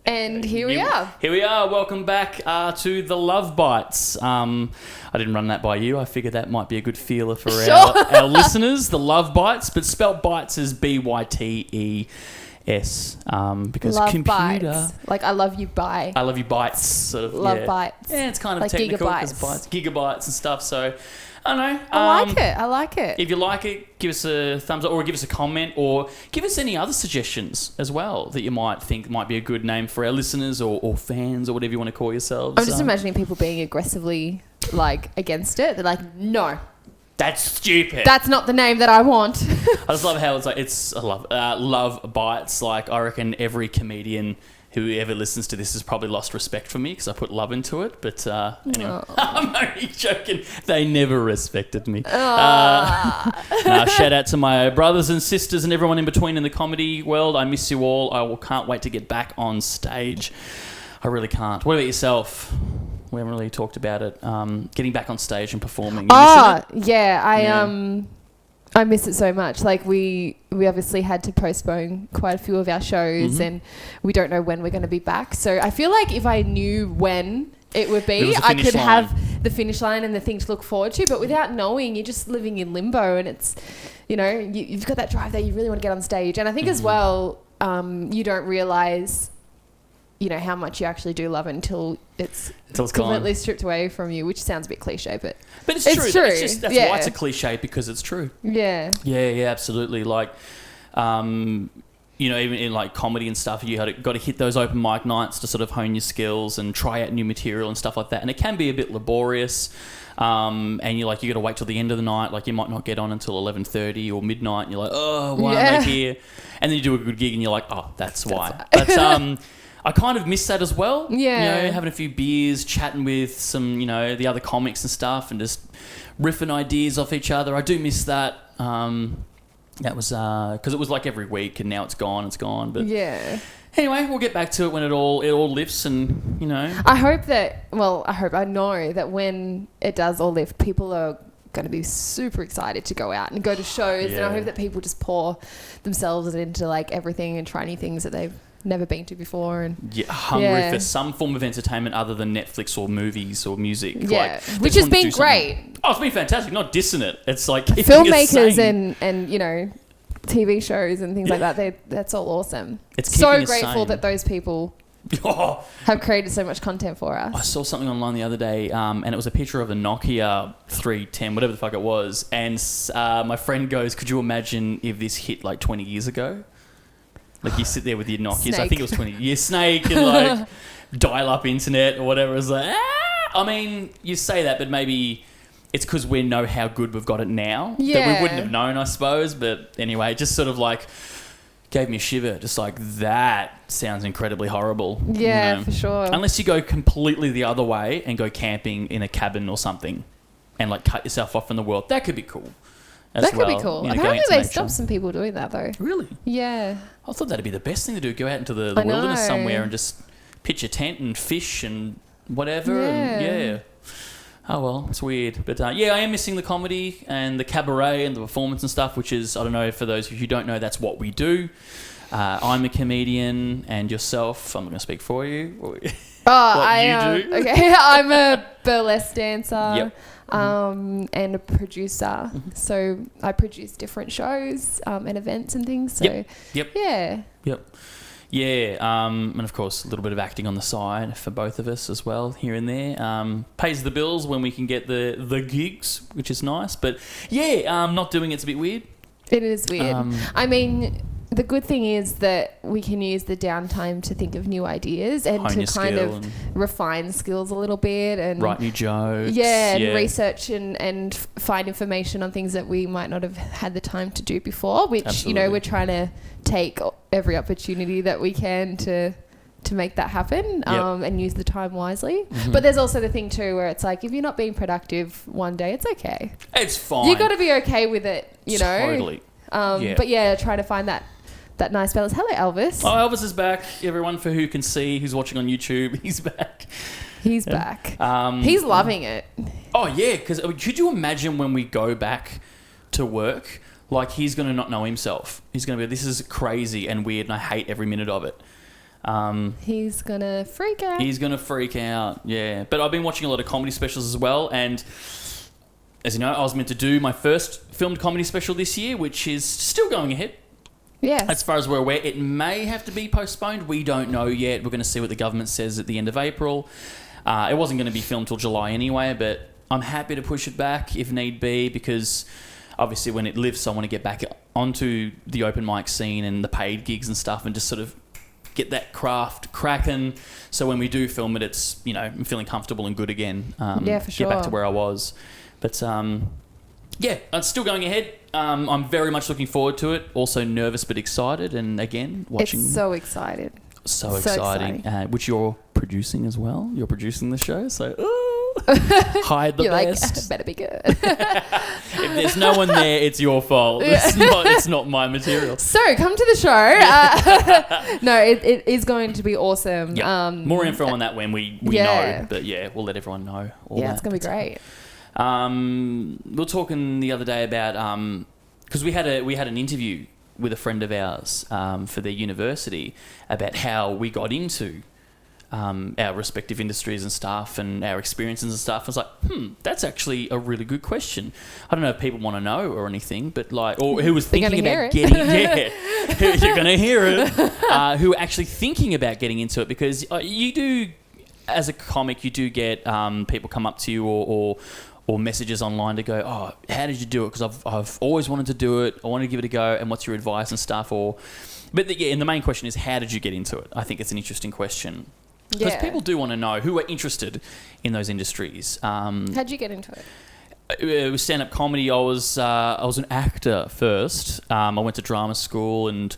And here we are. Here we are. Welcome back to the Love Bites. I didn't run that by you. I figured that might be a good feeler for our listeners. The Love Bites, but spelt bites is BYTES. Because love computer. Bites. Like I love you, bye. I love you bites. Sort of. Love bites. Yeah, it's kind of like technical gigabytes. because bites, gigabytes and stuff. So I don't know. I like it. If you like it, give us a thumbs up or give us a comment or give us any other suggestions as well that you might think might be a good name for our listeners or fans or whatever you want to call yourselves. I'm just imagining people being aggressively against it. They're like, no. That's stupid. That's not the name that I want. I just love how it's love bites. Like I reckon every comedian who ever listens to this has probably lost respect for me because I put love into it. But anyway, I'm only joking. They never respected me. Shout out to my brothers and sisters and everyone in between in the comedy world. I miss you all. Can't wait to get back on stage. I really can't. What about yourself? We haven't really talked about it. Getting back on stage and performing. I miss it so much. Like we obviously had to postpone quite a few of our shows and we don't know when we're going to be back. So I feel like if I knew when it would be, I could have the finish line and the thing to look forward to. But without knowing, you're just living in limbo and it's, you've got that drive that you really want to get on stage. And I think as well, you don't realise how much you actually do love it until it's completely stripped away from you, which sounds a bit cliche, but it's true. That's why it's a cliche, because it's true. Yeah, absolutely. Like, even in like comedy and stuff, you got to hit those open mic nights to sort of hone your skills and try out new material and stuff like that. And it can be a bit laborious. And you got to wait till the end of the night. Like you might not get on until 11:30 or midnight. And you're like, oh, why am I here? And then you do a good gig and you're like, oh, that's why. But I kind of miss that as well. Yeah. Having a few beers, chatting with some, the other comics and stuff and just riffing ideas off each other. I do miss that. That was because it was like every week and now it's gone. But anyway, we'll get back to it when it all lifts and, I know that when it does all lift, people are going to be super excited to go out and go to shows. And I hope that people just pour themselves into everything and try new things that they've never been to before and hungry for some form of entertainment other than Netflix or movies or music. Which has been great. Oh, it's been fantastic. Not dissing it. It's like filmmakers and TV shows and things like that. That's all awesome. It's so grateful that those people have created so much content for us. I saw something online the other day and it was a picture of a Nokia 310, whatever the fuck it was. And my friend goes, could you imagine if this hit 20 years ago? Like you sit there with your Nokias. Snake. I think it was 20 years. Snake and dial-up internet or whatever. It's like, I mean, you say that, but maybe it's because we know how good we've got it now. Yeah. That we wouldn't have known, I suppose. But anyway, it just sort of gave me a shiver. Just that sounds incredibly horrible. Yeah, for sure. Unless you go completely the other way and go camping in a cabin or something and cut yourself off from the world. That could be cool. That could be cool. Apparently they stopped some people doing that though. Really? Yeah. I thought that'd be the best thing to do. Go out into the wilderness somewhere and just pitch a tent and fish and whatever. And oh well, it's weird. But I am missing the comedy and the cabaret and the performance and stuff, which is, I don't know, for those of you who don't know, that's what we do. I'm a comedian and yourself, I'm not going to speak for you. You do. Okay, I'm a burlesque dancer. And a producer. So I produce different shows and events and things. So and of course a little bit of acting on the side for both of us as well here and there. Pays the bills when we can get the gigs, which is nice. But not doing it's a bit weird. It is weird. I mean, the good thing is that we can use the downtime to think of new ideas and to kind of refine skills a little bit and write new jokes. And research and find information on things that we might not have had the time to do before, which, we're trying to take every opportunity that we can to make that happen and use the time wisely. But there's also the thing too where it's if you're not being productive one day, it's okay. It's fine. You got to be okay with it, Totally. But try to find that nice balance. Hello, Elvis. Oh, Elvis is back. Everyone who's watching on YouTube, he's back. He's back. He's loving it. Oh, yeah, because could you imagine when we go back to work, he's going to not know himself. He's going to be, this is crazy and weird and I hate every minute of it. He's going to freak out. He's going to freak out, yeah. But I've been watching a lot of comedy specials as well, and as you know, I was meant to do my first filmed comedy special this year, which is still going ahead. Yeah. As far as we're aware, it may have to be postponed. We don't know yet. We're going to see what the government says at the end of April. It wasn't going to be filmed till July anyway, but I'm happy to push it back if need be, because obviously when it lifts, I want to get back onto the open mic scene and the paid gigs and stuff, and just sort of get that craft cracking. So when we do film it, it's, you know, I'm feeling comfortable and good again. Yeah, for sure. Get back to where I was. But yeah, it's still going ahead. I'm very much looking forward to it. Also nervous but excited, and again watching. It's so excited. So exciting. Which you're producing as well. You're producing the show, so hide the you're best. Like, better be good. If there's no one there, it's your fault. It's not my material. So come to the show. No, it is going to be awesome. Yep. More info on that when we know. But yeah, we'll let everyone know. It's going to be great. We were talking the other day about because we had an interview with a friend of ours for their university about how we got into our respective industries and stuff and our experiences and stuff. I was like, that's actually a really good question. I don't know if people want to know or anything, but like, or who was thinking about getting, you're going to hear it, who are actually thinking about getting into it, because you do, as a comic, you do get people come up to you or messages online to go, oh, how did you do it? Because I've always wanted to do it. I want to give it a go. And what's your advice and stuff? And the main question is, how did you get into it? I think it's an interesting question. Because people do want to know, who are interested in those industries. How'd you get into it? With stand-up comedy, I was an actor first. I went to drama school and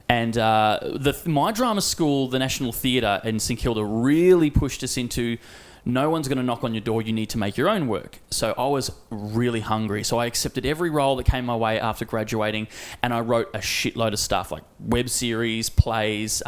my drama school, the National Theatre in St Kilda, really pushed us into, no one's going to knock on your door, you need to make your own work. So I was really hungry. So I accepted every role that came my way after graduating, and I wrote a shitload of stuff, like web series, plays,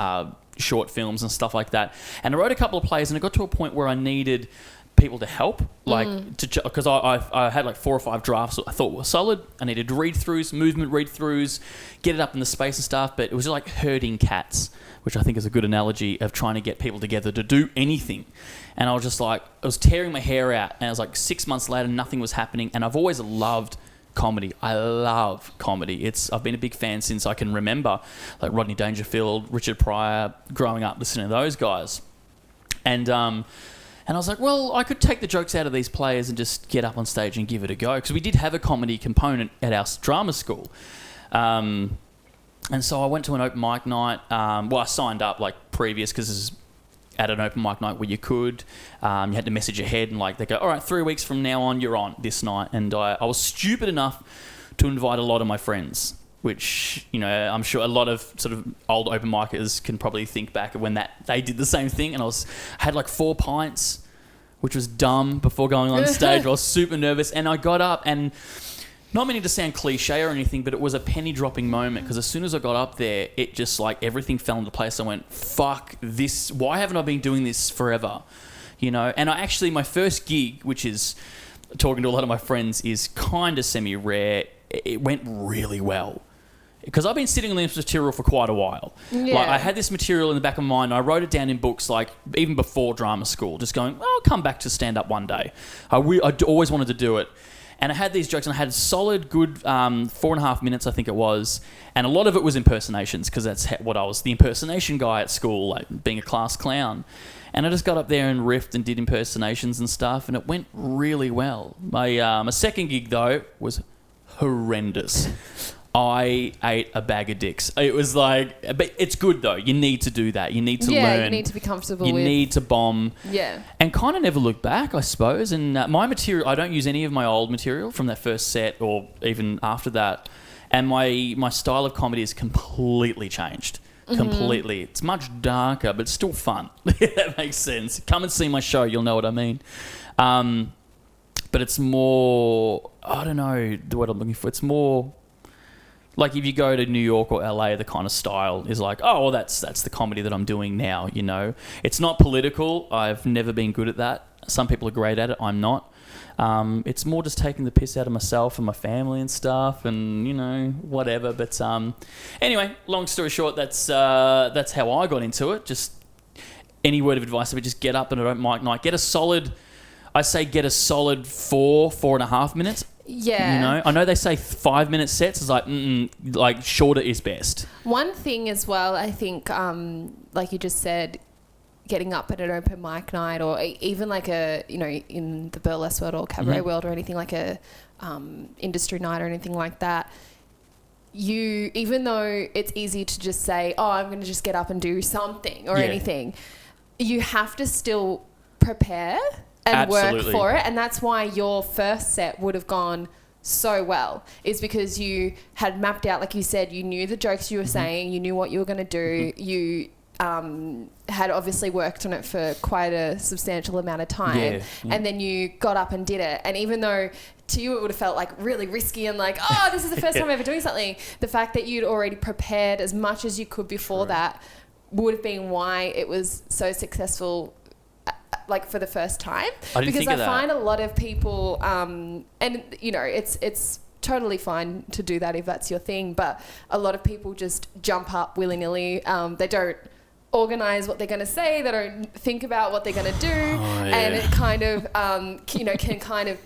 short films and stuff like that. And I wrote a couple of plays, and it got to a point where I needed people to help, because I had like 4 or 5 drafts that I thought were solid. I needed read-throughs, movement read-throughs, get it up in the space and stuff, but it was like herding cats, which I think is a good analogy of trying to get people together to do anything. And I was just like, I was tearing my hair out, and I was like 6 months later, nothing was happening. And I've always loved comedy. I love comedy. I've been a big fan since I can remember, like Rodney Dangerfield, Richard Pryor, growing up listening to those guys. And I was like, well, I could take the jokes out of these players and just get up on stage and give it a go. Because we did have a comedy component at our drama school. And so I went to an open mic night. I signed up like previous, because this is at an open mic night where you could. You had to message ahead, and like they go, all right, 3 weeks from now on, you're on this night. And I was stupid enough to invite a lot of my friends, which, you know, I'm sure a lot of sort of old open micers can probably think back when they did the same thing. And I had like 4 pints, which was dumb, before going on stage. I was super nervous, and I got up, and not meaning to sound cliche or anything, but it was a penny dropping moment, because as soon as I got up there, it just like everything fell into place. I went, fuck this. Why haven't I been doing this forever? You know, and my first gig, which is talking to a lot of my friends, is kind of semi-rare. It went really well, because I've been sitting on this material for quite a while. Yeah. Like, I had this material in the back of my mind. I wrote it down in books, like even before drama school, just going, well, I'll come back to stand up one day. I always wanted to do it. And I had these jokes, and I had solid, good 4.5 minutes, I think it was. And a lot of it was impersonations, because that's what I was, the impersonation guy at school, like being a class clown. And I just got up there and riffed and did impersonations and stuff, and it went really well. My second gig, though, was horrendous. I ate a bag of dicks. It was like, but it's good though. You need to do that. You need to learn. Yeah, you need to be comfortable with. You need to bomb. Yeah. And kind of never look back, I suppose. And my material, I don't use any of my old material from that first set or even after that. And my style of comedy has completely changed. Mm-hmm. Completely. It's much darker, but it's still fun. That makes sense. Come and see my show. You'll know what I mean. But it's more, I don't know what I'm looking for. It's more like if you go to New York or LA, the kind of style is like, oh, well, that's the comedy that I'm doing now, you know. It's not political. I've never been good at that. Some people are great at it. I'm not. It's more just taking the piss out of myself and my family and stuff, and whatever. But anyway, long story short, that's how I got into it. Just any word of advice, but just get up and open mic night. Get a solid 4.5 minutes. Yeah. I know they say 5-minute sets. It's like shorter is best. One thing as well, I think, like you just said, getting up at an open mic night, or even like in the burlesque world or cabaret world, or anything like a industry night or anything like that, even though it's easy to just say, oh, I'm going to just get up and do something or anything, you have to still prepare and work for it. And that's why your first set would have gone so well, is because you had mapped out, like you said, you knew the jokes you were saying, you knew what you were going to do, you had obviously worked on it for quite a substantial amount of time, and then you got up and did it. And even though to you it would have felt like really risky and like, oh, this is the first time ever doing something, the fact that you'd already prepared as much as you could before that would have been why it was so successful, like for the first time. Because I find a lot of people, and it's totally fine to do that if that's your thing, but a lot of people just jump up willy-nilly. They don't organize what they're going to say, they don't think about what they're going to do, and it kind of can kind of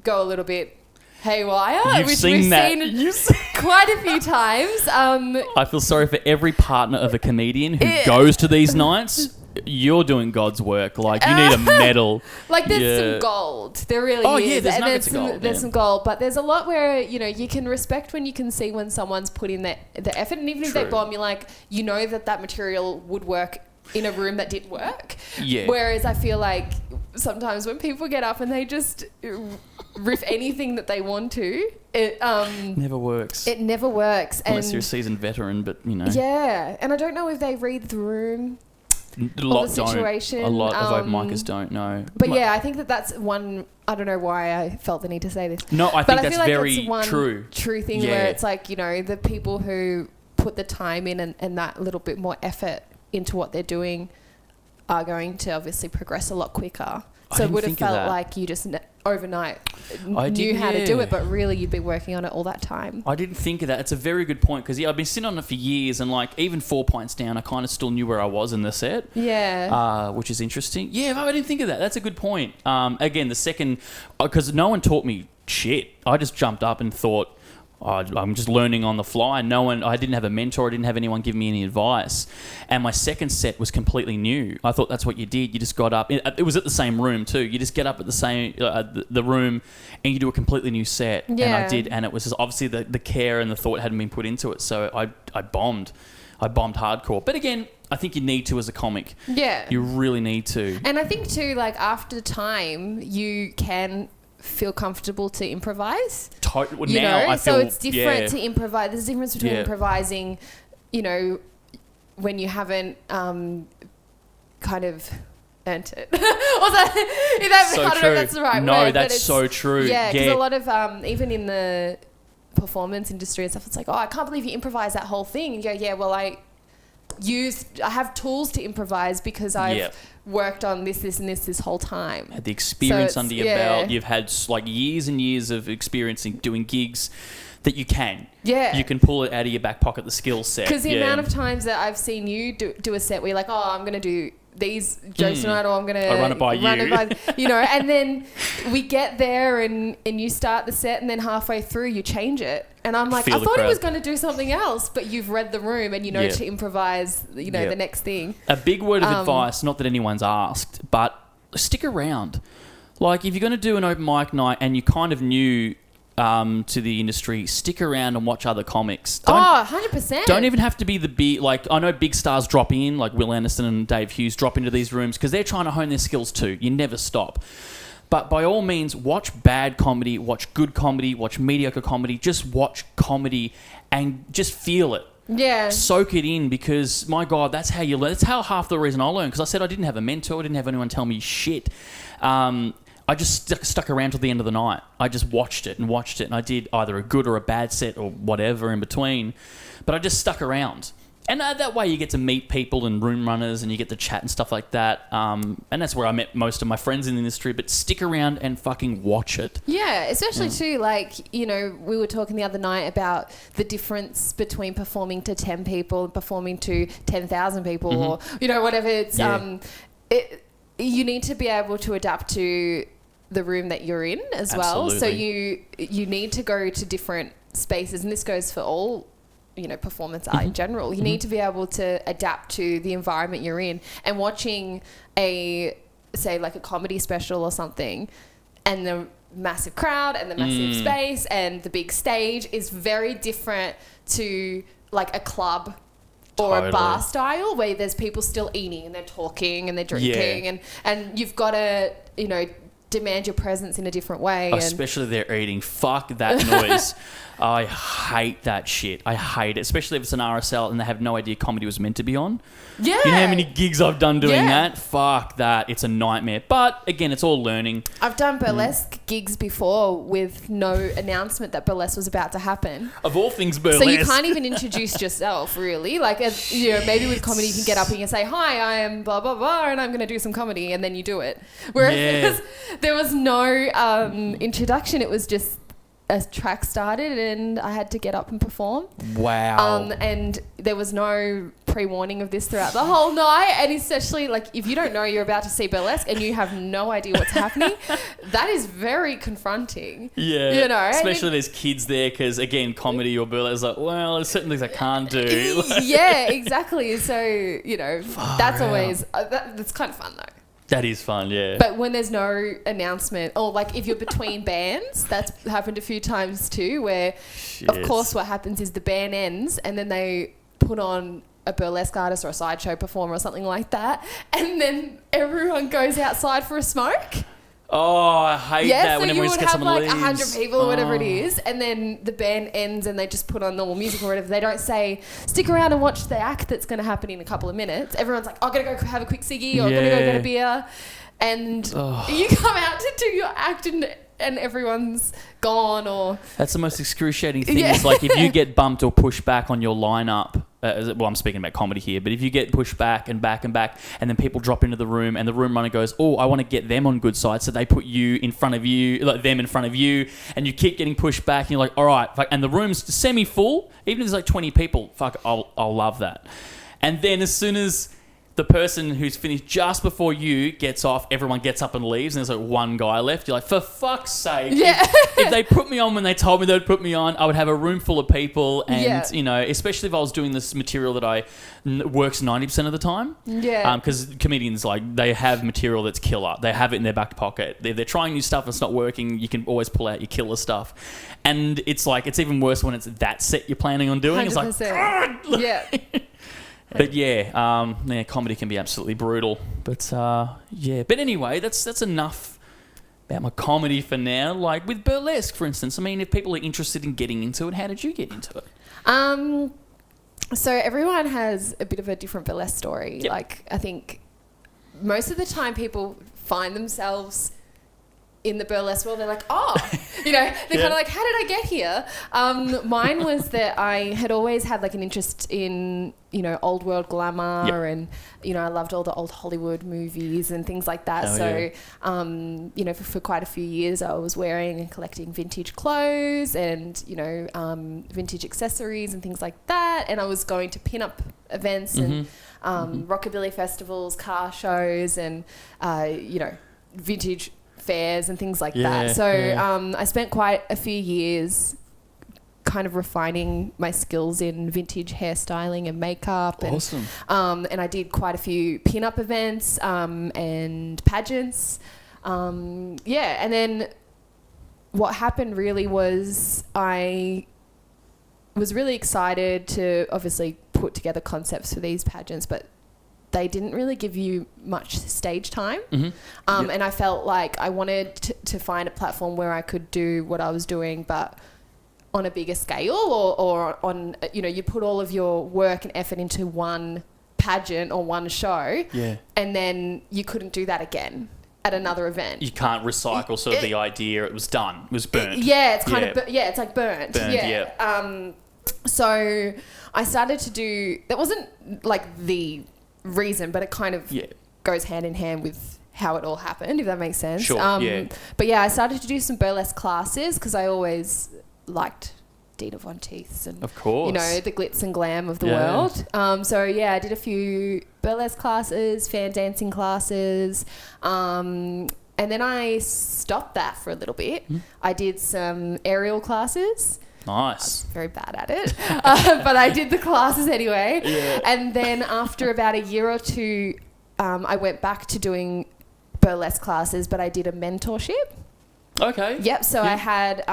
go a little bit haywire, which we've seen quite a few times. I feel sorry for every partner of a comedian who goes to these nights. You're doing God's work. Like, you need a medal. Like, there's some gold. There really is. There's nuggets of gold. There's some gold. But there's a lot where, you can respect when you can see when someone's put in the effort. And even if they bomb, you're like, that material would work in a room that did work. Yeah. Whereas I feel like sometimes when people get up and they just riff anything that they want to, it never works. It never works. Unless you're a seasoned veteran, but Yeah. And I don't know if they read the room. A lot of open micers don't know. But I think that's one. I don't know why I felt the need to say this. No, I think that's very true. True thing where it's like, the people who put the time in and that little bit more effort into what they're doing are going to obviously progress a lot quicker. So it would have felt like you just overnight knew how to do it, but really you'd been working on it all that time. I didn't think of that. It's a very good point, because I've been sitting on it for years, and like even 4 points down, I kind of still knew where I was in the set. Yeah. Which is interesting. Yeah, I didn't think of that. That's a good point. Again, the second, because no one taught me shit. I just jumped up and thought, I'm just learning on the fly. I didn't have a mentor. I didn't have anyone give me any advice. And my second set was completely new. I thought that's what you did. You just got up. It was at the same room too. You just get up at the same the room and you do a completely new set. Yeah. And I did. And it was just obviously the care and the thought hadn't been put into it. So I bombed. I bombed hardcore. But again, I think you need to as a comic. Yeah. You really need to. And I think too, like after time, you can feel comfortable to improvise. Totally. I feel, so it's different to improvise. There's a difference between improvising, when you haven't kind of earned it. I don't know if that's the right word. No, that's so true. Yeah, because a lot of, even in the performance industry and stuff, it's like, oh, I can't believe you improvised that whole thing. And you go, yeah, well, I have tools to improvise because I've worked on this whole time. Had the experience under your belt. You've had like years and years of experience in doing gigs that you can. Yeah. You can pull it out of your back pocket, the skill set. Because the amount of times that I've seen you do a set where you're like, oh, I'm going to do these jokes tonight, or I'm going to run it by you. And then we get there and you start the set, and then halfway through you change it. And I'm like, I thought he was going to do something else, but you've read the room and you know to improvise, the next thing. A big word of advice, not that anyone's asked, but stick around. Like if you're going to do an open mic night and you kind of new to the industry, stick around and watch other comics. 100%. Don't even have to be the big, like I know big stars drop in, like Will Anderson and Dave Hughes drop into these rooms because they're trying to hone their skills too. You never stop. But by all means, watch bad comedy, watch good comedy, watch mediocre comedy. Just watch comedy and just feel it. Yeah. Soak it in, because, my God, that's how you learn. That's how half the reason I learned, because I said I didn't have a mentor. I didn't have anyone tell me shit. I just stuck around till the end of the night. I just watched it, and I did either a good or a bad set or whatever in between. But I just stuck around. And that way you get to meet people and room runners and you get to chat and stuff like that. And that's where I met most of my friends in the industry. But stick around and fucking watch it. Yeah, especially too, like, you know, we were talking the other night about the difference between performing to 10 people and performing to 10,000 people or, you know, whatever. It's you need to be able to adapt to the room that you're in as well. So you need to go to different spaces, and this goes for all, you know, performance art in general. You need to be able to adapt to the environment you're in. And watching say like a comedy special or something, and the massive crowd and the massive space and the big stage is very different to like a club or a bar style where there's people still eating and they're talking and they're drinking and you've got to, you know, demand your presence in a different way. Especially they're eating. Fuck that noise. I hate that shit. I hate it. Especially if it's an RSL and they have no idea comedy was meant to be on. Yeah. You know how many gigs I've done doing that? Fuck that. It's a nightmare. But again, it's all learning. I've done burlesque gigs before with no announcement that burlesque was about to happen. Of all things burlesque. So you can't even introduce yourself, really. Like, you know, maybe with comedy you can get up and you can say, hi, I am blah, blah, blah, and I'm going to do some comedy, and then you do it. Whereas there was no introduction. It was just a track started and I had to get up and perform. Wow. And there was no pre-warning of this throughout the whole night. And especially, like, if you don't know you're about to see burlesque and you have no idea what's happening, that is very confronting. Yeah. You know? Especially there's kids there because, again, comedy or burlesque is like, well, there's certain things I can't do. Yeah, exactly. So, you know, that's always... that's kind of fun, though. That is fun, yeah. But when there's no announcement, or like if you're between bands, that's happened a few times too, where of course what happens is the band ends and then they put on a burlesque artist or a sideshow performer or something like that, and then everyone goes outside for a smoke. Oh, I hate that when everyone gets on the leaves. So you would have like 100 people or whatever it is, and then the band ends and they just put on normal music or whatever. They don't say, stick around and watch the act that's going to happen in a couple of minutes. Everyone's like, I'm going to go have a quick ciggy, or I'm going to go get a beer. And you come out to do your act and everyone's gone. Or that's the most excruciating thing. Is like if you get bumped or pushed back on your lineup. Well, I'm speaking about comedy here, but if you get pushed back and back and back, and then people drop into the room, and the room runner goes, "Oh, I want to get them on good side," so they put you in front of you, like them in front of you, and you keep getting pushed back, and you're like, "All right," and the room's semi-full, even if there's like 20 people. Fuck, I'll love that. And then as soon as the person who's finished just before you gets off, everyone gets up and leaves, and there's like one guy left. You're like, for fuck's sake. Yeah. If they put me on when they told me they'd put me on, I would have a room full of people. And, you know, especially if I was doing this material that works 90% of the time. Yeah. Because comedians, like, they have material that's killer. They have it in their back pocket. They're trying new stuff and it's not working. You can always pull out your killer stuff. And it's like, it's even worse when it's that set you're planning on doing. 100%. It's like, yeah. But comedy can be absolutely brutal. But but anyway, that's enough about my comedy for now. Like with burlesque, for instance, I mean, if people are interested in getting into it, how did you get into it? So everyone has a bit of a different burlesque story. Yep. Like, I think most of the time people find themselves in the burlesque world. They're like, oh, you know, they're kind of like, how did I get here? Mine was that I had always had like an interest in, you know, old world glamour and, you know, I loved all the old Hollywood movies and things like that. You know, for quite a few years I was wearing and collecting vintage clothes and, you know, vintage accessories and things like that. And I was going to pin-up events and rockabilly festivals, car shows and, you know, vintage fairs and things like that. So I spent quite a few years kind of refining my skills in vintage hairstyling and makeup. Awesome. And I did quite a few pin-up events and pageants. And then what happened really was I was really excited to obviously put together concepts for these pageants, but they didn't really give you much stage time. And I felt like I wanted to find a platform where I could do what I was doing, but on a bigger scale or on, you know, you put all of your work and effort into one pageant or one show and then you couldn't do that again at another event. You can't recycle sort of the idea. It was done. It was burnt. It's kind of, it's like burnt. So I started to do, that wasn't like the reason, but it kind of goes hand in hand with how it all happened, if that makes sense. Sure, But I started to do some burlesque classes because I always liked Dina Von Teeth's and, of course, the glitz and glam of the world. I did a few burlesque classes, fan dancing classes, and then I stopped that for a little bit. I did some aerial classes. Nice. I was very bad at it, but I did the classes anyway. Yeah. And then after about a year or two, I went back to doing burlesque classes, but I did a mentorship. Okay. Yep. So I had,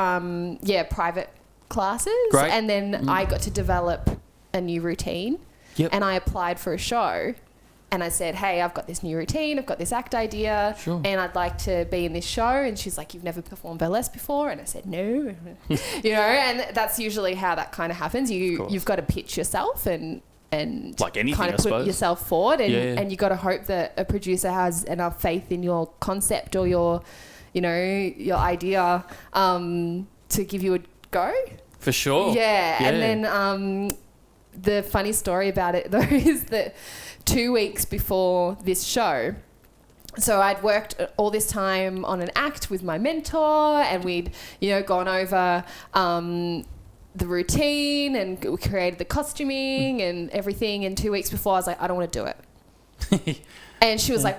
private classes. Great. And then I got to develop a new routine. Yep. And I applied for a show. And I said, hey, I've got this new routine. I've got this act idea. Sure. And I'd like to be in this show. And she's like, you've never performed burlesque before? And I said, no. And that's usually how that kind of happens. You've got to pitch yourself and like anything, kind of put yourself forward. And you got to hope that a producer has enough faith in your concept or your idea to give you a go. For sure. Yeah. And then the funny story about it, though, is that 2 weeks before this show, so I'd worked all this time on an act with my mentor, and we'd, gone over the routine, and we created the costuming and everything. And 2 weeks before, I was like, I don't want to do it. And she was like,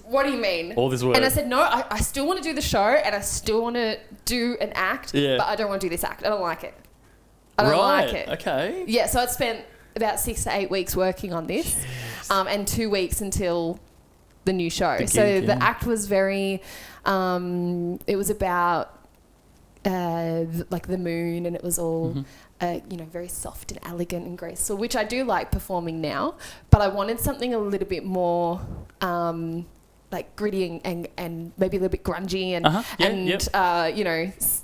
what do you mean? All this work. And I said, no, I still want to do the show, and I still want to do an act, but I don't want to do this act. I don't like it. I don't like it. Okay. Yeah, so I'd spent about 6 to 8 weeks working on this, and 2 weeks until the new show. The act was very, it was about like the moon, and it was all, very soft and elegant and graceful, which I do like performing now, but I wanted something a little bit more like gritty and maybe a little bit grungy and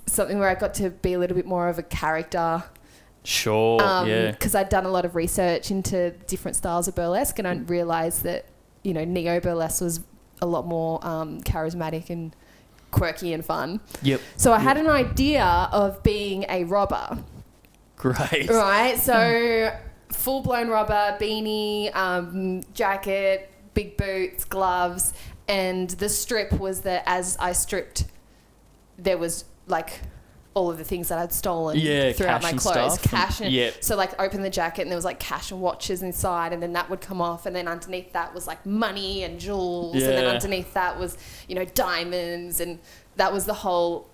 something where I got to be a little bit more of a character. Sure, because I'd done a lot of research into different styles of burlesque, and I realised that, neo-burlesque was a lot more charismatic and quirky and fun. Yep. So I had an idea of being a robber. Great. Right, so full-blown robber, beanie, jacket, big boots, gloves, and the strip was that as I stripped, there was, like, all of the things that I'd stolen throughout my clothes. Cash and so like open the jacket and there was like cash and watches inside, and then that would come off, and then underneath that was like money and jewels, and then underneath that was, diamonds, and that was the whole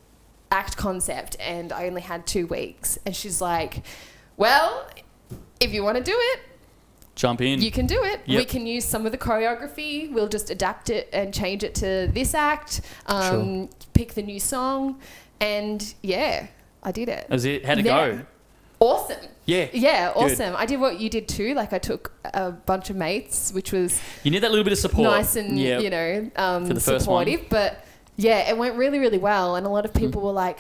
act concept. And I only had 2 weeks, and she's like, well, if you want to do it, jump in. You can do it. Yep. We can use some of the choreography. We'll just adapt it and change it to this act. Pick the new song. And I did it. Is it? How'd it go? Awesome. Yeah. Yeah, awesome. Good. I did what you did too. Like I took a bunch of mates, which was you need that little bit of support. Nice and for the first supportive. One. But it went really, really well. And a lot of people were like,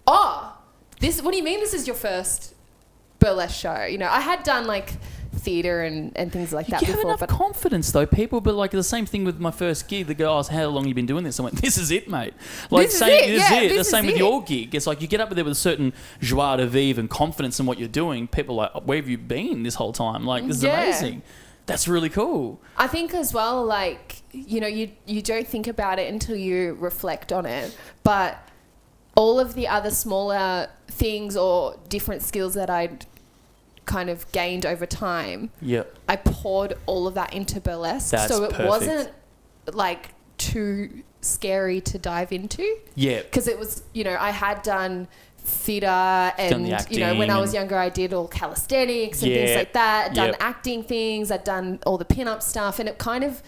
"Oh, this. What do you mean? This is your first burlesque show?" I had done like theatre and things like that before. You have enough confidence though, people, but like the same thing with my first gig. The guy asked, how long you been doing this? I went, this is it, mate. Like this is it. The same with your gig. It's like you get up there with a certain joie de vivre and confidence in what you're doing. People are like, where have you been this whole time? Like, this is amazing. That's really cool. I think as well, like, you don't think about it until you reflect on it, but all of the other smaller things or different skills that I'd kind of gained over time, I poured all of that into burlesque. So it wasn't like too scary to dive into. Yeah. Because it was, I had done theatre and, when I was younger, I did all calisthenics and things like that. I'd done acting things. I'd done all the pin-up stuff, and it kind of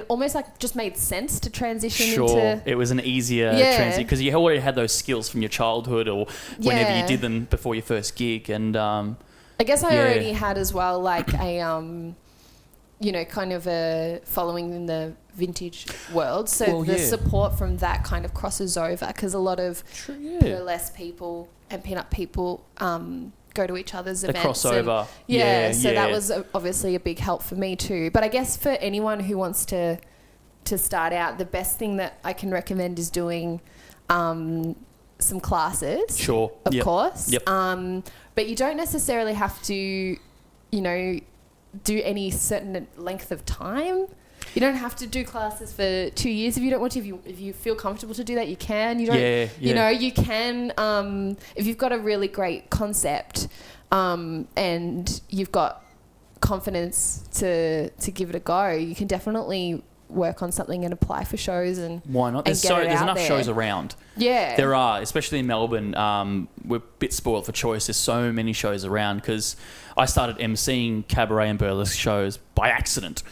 almost like just made sense to transition into... It was an easier transition because you already had those skills from your childhood or whenever you did them before your first gig. And I guess I already had as well like a kind of a following in the vintage world, so the support from that kind of crosses over, because a lot of burlesque people and pin-up people go to each other's events. Crossover. So that was obviously a big help for me too. But I guess for anyone who wants to start out, the best thing that I can recommend is doing some classes. Sure. Of course. Yep. But you don't necessarily have to, you know, do any certain length of time. You don't have to do classes for 2 years if you don't want to. If you feel comfortable to do that, you can. You don't. You know, you can. If you've got a really great concept, and you've got confidence to give it a go, you can definitely work on something and apply for shows. And why not? There's enough shows around. Yeah, there are, especially in Melbourne. We're a bit spoiled for choice. There's so many shows around because I started emceeing cabaret and burlesque shows by accident.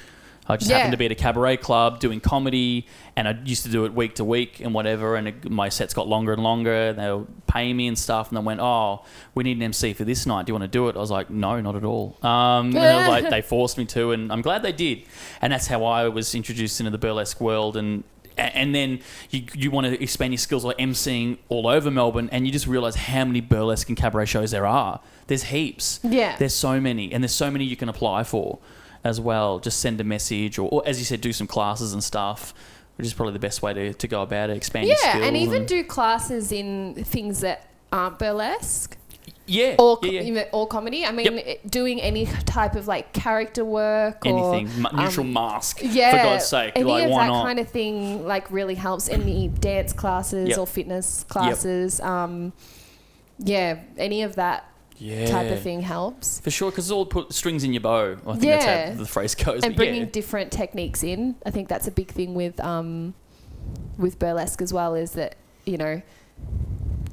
I just happened to be at a cabaret club doing comedy, and I used to do it week to week and whatever, and my sets got longer and longer, and they were paying me and stuff, and they went, oh, we need an MC for this night. Do you want to do it? I was like, no, not at all. And I was like, they forced me to, and I'm glad they did. And that's how I was introduced into the burlesque world, and then you want to expand your skills like emceeing all over Melbourne, and you just realise how many burlesque and cabaret shows there are. There's heaps. Yeah. There's so many, and there's so many you can apply for as well. Just send a message or as you said, do some classes and stuff, which is probably the best way to go about it, expand your skills. Yeah, and even do classes in things that aren't burlesque. Yeah. Or comedy. I mean, doing any type of like character work. Anything. Neutral mask, yeah, for God's sake. Any like, of why that not? kind of thing like really helps. Any dance classes or fitness classes. Any of that type of thing helps. For sure, because it's all put strings in your bow. I think that's how the phrase goes. And bringing different techniques in. I think that's a big thing with burlesque as well, is that, you know,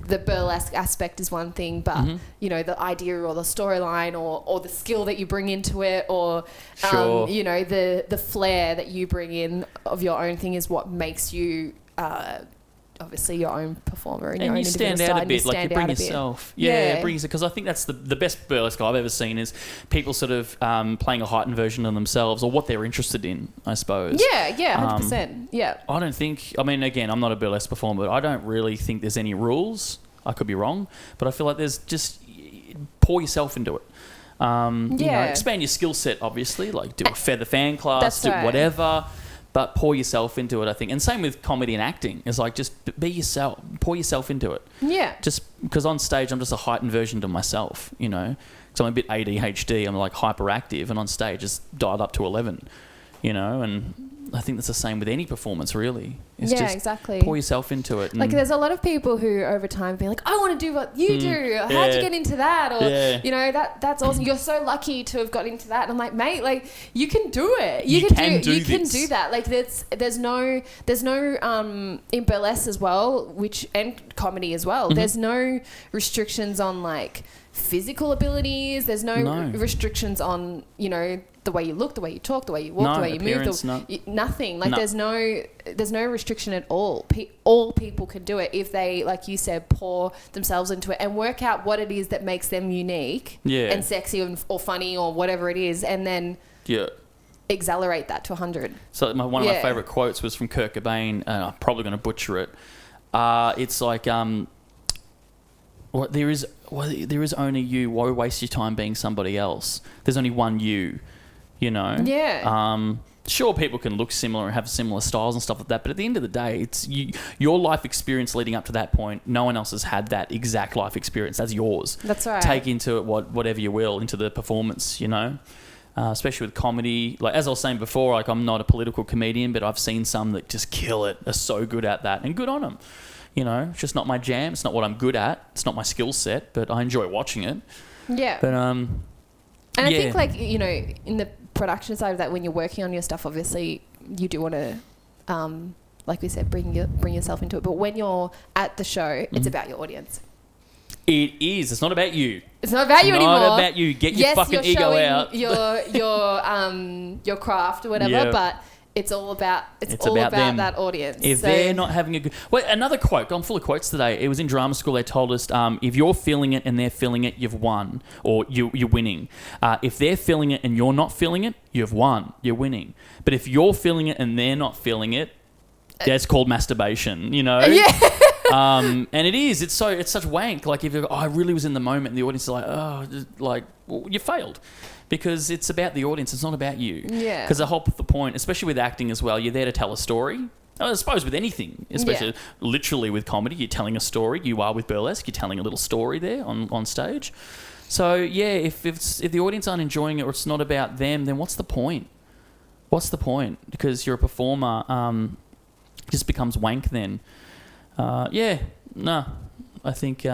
the burlesque aspect is one thing, but, you know, the idea or the storyline or the skill that you bring into it or, you know, the flair that you bring in of your own thing is what makes you... obviously your own performer and you stand out a bit, like you bring yourself. It brings it, because I think that's the best burlesque I've ever seen is people sort of playing a heightened version of themselves or what they're interested in, I suppose. 100%. I don't think, I mean, again, I'm not a burlesque performer, but I don't really think there's any rules. I could be wrong, but I feel like there's just pour yourself into it. You know, expand your skill set, obviously, like do a feather fan class, do whatever. But pour yourself into it, I think. And same with comedy and acting. It's like just be yourself. Pour yourself into it. Yeah. Just because on stage, I'm just a heightened version of myself, you know. Because I'm a bit ADHD. I'm like hyperactive. And on stage, it's dialed up to 11, you know. And I think that's the same with any performance, really. It's just exactly. Pour yourself into it. Like there's a lot of people who over time be like, I want to do what you do. How'd you get into that? Or, you know, that's awesome. You're so lucky to have got into that. And I'm like, mate, like you can do it. You can do that. Like there's no in burlesque as well, and comedy as well. There's no restrictions on like physical abilities. There's no restrictions on, you know, the way you look, the way you talk, the way you walk, the way you move, nothing. Like there's no restriction at all. All people can do it if they, like you said, pour themselves into it and work out what it is that makes them unique and sexy or funny or whatever it is, and then accelerate that to 100. So one of my favourite quotes was from Kurt Cobain, and I'm probably going to butcher it. It's like, there is only you. Why waste your time being somebody else? There's only one you. You know? Yeah. Sure, people can look similar and have similar styles and stuff like that, but at the end of the day, it's your life experience leading up to that point. No one else has had that exact life experience. That's yours. That's right. Take into it whatever you will into the performance, you know? Especially with comedy. Like, as I was saying before, like, I'm not a political comedian, but I've seen some that just kill it, are so good at that, and good on them. You know, it's just not my jam. It's not what I'm good at. It's not my skill set, but I enjoy watching it. Yeah. But, and I think, like, you know, in the production side of that, when you're working on your stuff, obviously you do want to, like we said, bring yourself into it. But when you're at the show, it's about your audience. It is. It's not about you. It's not about you anymore. It's not about you. Get your fucking ego out. Your craft or whatever, but it's all about that audience. If they're not having a good... Well, another quote. I'm full of quotes today. It was in drama school. They told us, if you're feeling it and they're feeling it, you've won. Or you're winning. If they're feeling it and you're not feeling it, you've won. You're winning. But if you're feeling it and they're not feeling it, that's called masturbation, you know? Yeah. And it is. It's such wank. Like, if I really was in the moment and the audience is like, well, you failed. Because it's about the audience. It's not about you. Yeah. Because the whole point, especially with acting as well, you're there to tell a story. I suppose with anything, especially literally with comedy, you're telling a story. You are with burlesque, you're telling a little story there on stage. So yeah, if the audience aren't enjoying it or it's not about them, then what's the point? What's the point? Because you're a performer, it just becomes wank then. I think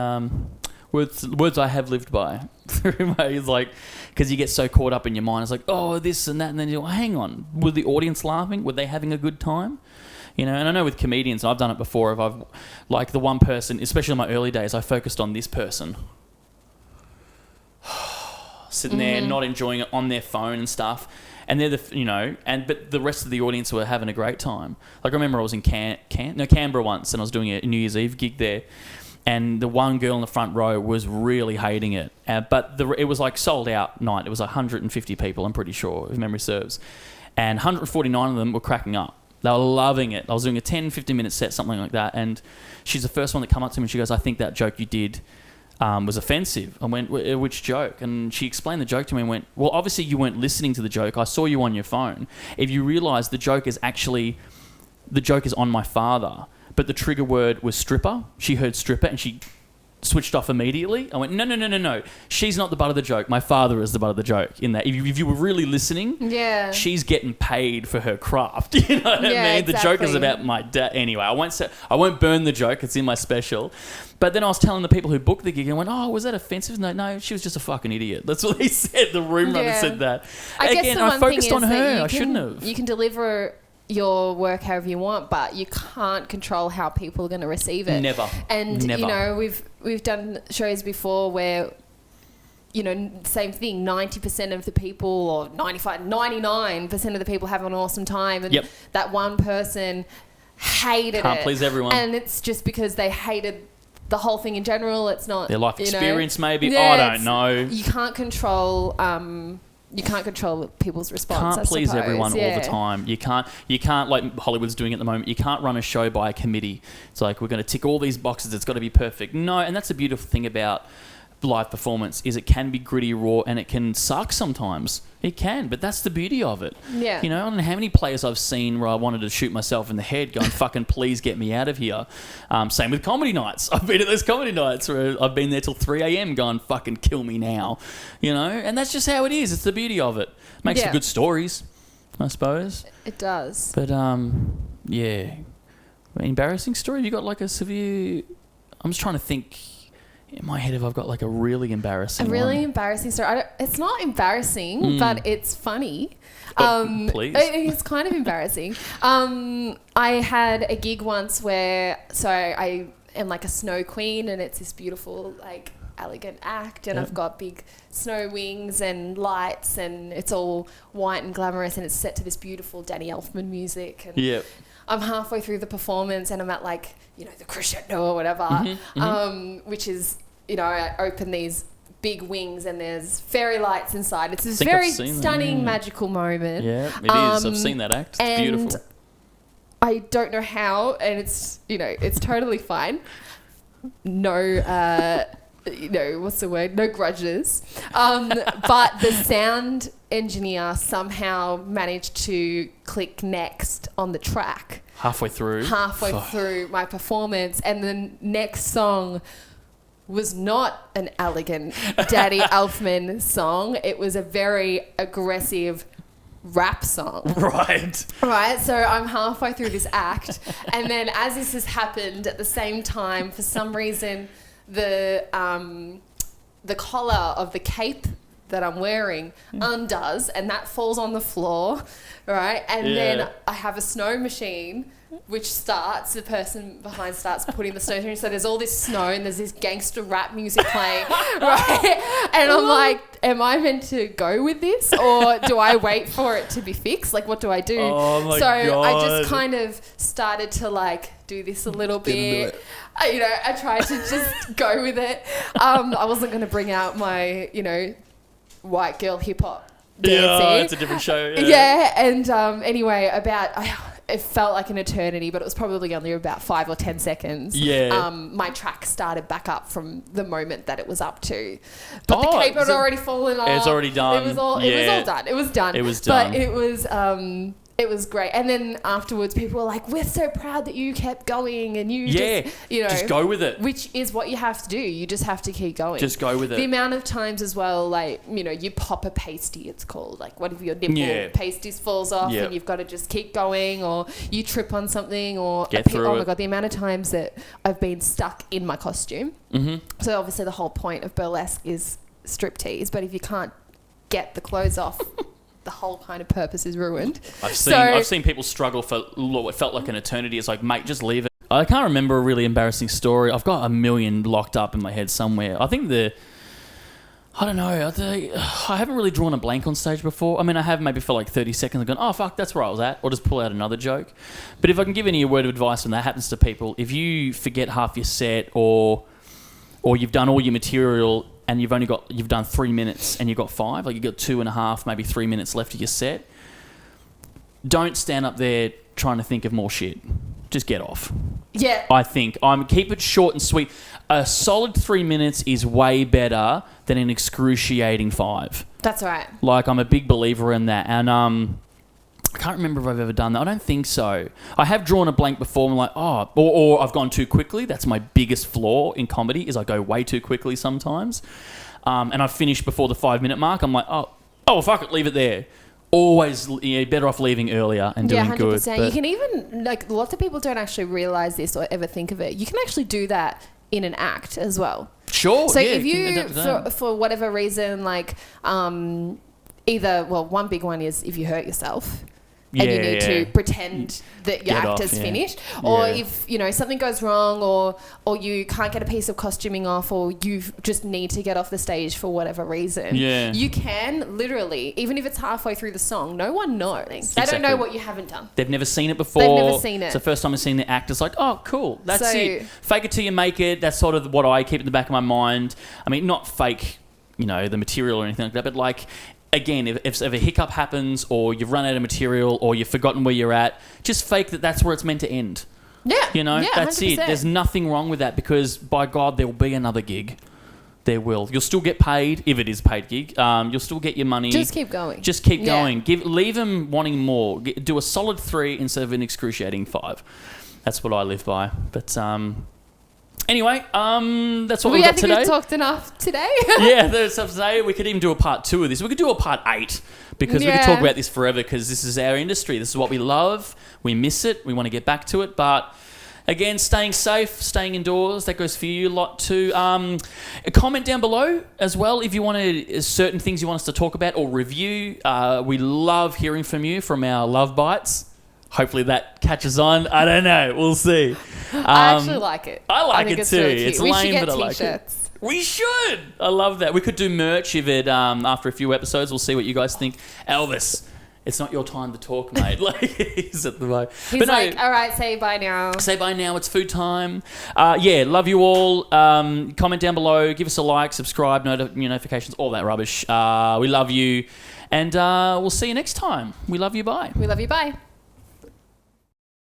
words I have lived by through my like, because you get so caught up in your mind. It's like, oh, this and that, and then you go, hang on, were the audience laughing? Were they having a good time? You know, and I know with comedians, I've done it before. If I've like the one person, especially in my early days, I focused on this person. Sitting there, not enjoying it, on their phone and stuff, and they're but the rest of the audience were having a great time. Like I remember I was in Canberra once, and I was doing a New Year's Eve gig there, and the one girl in the front row was really hating it. But it was like sold out night. It was 150 people, I'm pretty sure, if memory serves, and 149 of them were cracking up. They were loving it. I was doing a 10-15 minute set, something like that, and she's the first one that come up to me and she goes, "I think that joke you did was offensive." I went, "Which joke?" And she explained the joke to me and went, "Well, obviously you weren't listening to the joke. I saw you on your phone. If you realise the joke is on my father, but the trigger word was stripper." She heard stripper and she switched off immediately. I went, no. She's not the butt of the joke. My father is the butt of the joke. In that, if you were really listening, she's getting paid for her craft. You know what I mean? Exactly. The joke is about my dad. Anyway, I won't burn the joke. It's in my special. But then I was telling the people who booked the gig and went, "Oh, was that offensive?" No, she was just a fucking idiot. That's what they said. The room runner said that. I focused on her. I shouldn't have. You can deliver your work however you want, but you can't control how people are going to receive it. Never. And you know, we've done shows before where, you know, same thing, 90% of the people, or 99% of the people have an awesome time, and that one person hated it. Can't please everyone. And it's just because they hated the whole thing in general. It's not their life experience, maybe. I don't know. You can't control people's response. Can't please everyone all the time. You can't like Hollywood's doing at the moment. You can't run a show by a committee. It's like, we're going to tick all these boxes. It's got to be perfect. No, and that's the beautiful thing about live performance is it can be gritty, raw, and it can suck sometimes. It can, but that's the beauty of it. Yeah. You know, I don't know how many players I've seen where I wanted to shoot myself in the head going, fucking please get me out of here. Same with comedy nights. I've been at those comedy nights where I've been there till 3 a.m. going, fucking kill me now. You know, and that's just how it is. It's the beauty of it. Makes for good stories, I suppose. It does. But, embarrassing story? Have you got like a severe... I'm just trying to think... in my head, if I've got like a really embarrassing embarrassing story. It's not embarrassing, but it's funny. Please. It's kind of embarrassing. I had a gig once where, so I am like a snow queen, and it's this beautiful, like, elegant act, and I've got big snow wings and lights, and it's all white and glamorous, and it's set to this beautiful Danny Elfman music. And I'm halfway through the performance, and I'm at like, you know, the crescendo or whatever, which is, you know, I open these big wings and there's fairy lights inside. It's this very stunning, magical moment. Yeah, it is. I've seen that act. It's beautiful. I don't know how, and it's, you know, it's totally fine. No, you know, what's the word? No grudges. But the sound engineer somehow managed to click next on the track. Halfway through my performance, and the next song was not an elegant Danny Elfman song. It was a very aggressive rap song. Right. So I'm halfway through this act, and then as this has happened at the same time, for some reason, the collar of the cape that I'm wearing undoes, and that falls on the floor, right? And then I have a snow machine, which starts, the person behind starts putting the snow machine. So there's all this snow and there's this gangster rap music playing, right? And I'm like, am I meant to go with this, or do I wait for it to be fixed? Like, what do I do? Oh my God. I just kind of started to like do this a little bit. You know, I tried to just go with it. I wasn't going to bring out my, you know, white girl hip hop dancing. Yeah, it's a different show. And anyway, it felt like an eternity, but it was probably only about 5 or 10 seconds. My track started back up from the moment that it was up to, but the cape had already fallen off. It's already done. It was all done. It was done. But it was It was great. And then afterwards, people were like, we're so proud that you kept going and you just go with it. Which is what you have to do. You just have to keep going. Just go with it. The amount of times as well, like, you pop a pasty, it's called. Like, what if your nipple pasties falls off and you've got to just keep going, or you trip on something, or... Oh my God, the amount of times that I've been stuck in my costume. Mm-hmm. So obviously the whole point of burlesque is striptease, but if you can't get the clothes off... the whole kind of purpose is ruined. I've seen people struggle for what felt like an eternity. It's like, mate, just leave it. I can't remember a really embarrassing story. I've got a million locked up in my head somewhere. I think I don't know. I haven't really drawn a blank on stage before. I mean, I have maybe for like 30 seconds and gone, oh, fuck, that's where I was at. Or just pull out another joke. But if I can give any word of advice when that happens to people, if you forget half your set or you've done all your material and you've done 3 minutes and you've got 5, like you've got 2.5, maybe 3 minutes left of your set, don't stand up there trying to think of more shit. Just get off. Yeah. I think. Keep it short and sweet. A solid 3 minutes is way better than an excruciating 5. That's right. Like, I'm a big believer in that. And I can't remember if I've ever done that. I don't think so. I have drawn a blank before. I'm like, or I've gone too quickly. That's my biggest flaw in comedy, is I go way too quickly sometimes. And I've finished before the 5-minute mark. I'm like, oh, fuck it, leave it there. Always, better off leaving earlier and doing 100%. Good. Yeah, 100%. You can even, like, lots of people don't actually realise this or ever think of it. You can actually do that in an act as well. Sure. So if you, for whatever reason, like, one big one is if you hurt yourself. And you need to pretend that your act has finished. Or if, something goes wrong or you can't get a piece of costuming off, or you just need to get off the stage for whatever reason. Yeah. You can literally, even if it's halfway through the song, no one knows. Exactly. They don't know what you haven't done. They've never seen it before. They've never seen it. It's the first time I've seen the act. It's like, oh, cool. That's it. Fake it till you make it. That's sort of what I keep in the back of my mind. I mean, not fake, the material or anything like that, but like... Again, if a hiccup happens or you've run out of material or you've forgotten where you're at, just fake that's where it's meant to end. Yeah. That's 100%. it. There's nothing wrong with that, because, by God, there will be another gig. There will. You'll still get paid, if it is a paid gig. You'll still get your money. Just keep going. Going. Leave them wanting more. Do a solid 3 instead of an excruciating 5. That's what I live by. But... Anyway, that's what we got today. We've talked enough today. Yeah, there's stuff to say. We could even do a part 2 of this. We could do a part 8, because we could talk about this forever, because this is our industry. This is what we love. We miss it. We want to get back to it. But again, staying safe, staying indoors, that goes for you a lot too. Comment down below as well if you want certain things you want us to talk about or review. We love hearing from you from our love bites. Hopefully that catches on. I don't know. We'll see. I actually like it. I like it too. Really it's lame, but I like it. We should. I love that. We could do merch if it after a few episodes. We'll see what you guys think. Elvis, it's not your time to talk, mate. Like, he's at the moment. He's all right, say bye now. Say bye now. It's food time. Love you all. Comment down below. Give us a like, subscribe, notifications, all that rubbish. We love you. And we'll see you next time. We love you. Bye. We love you. Bye.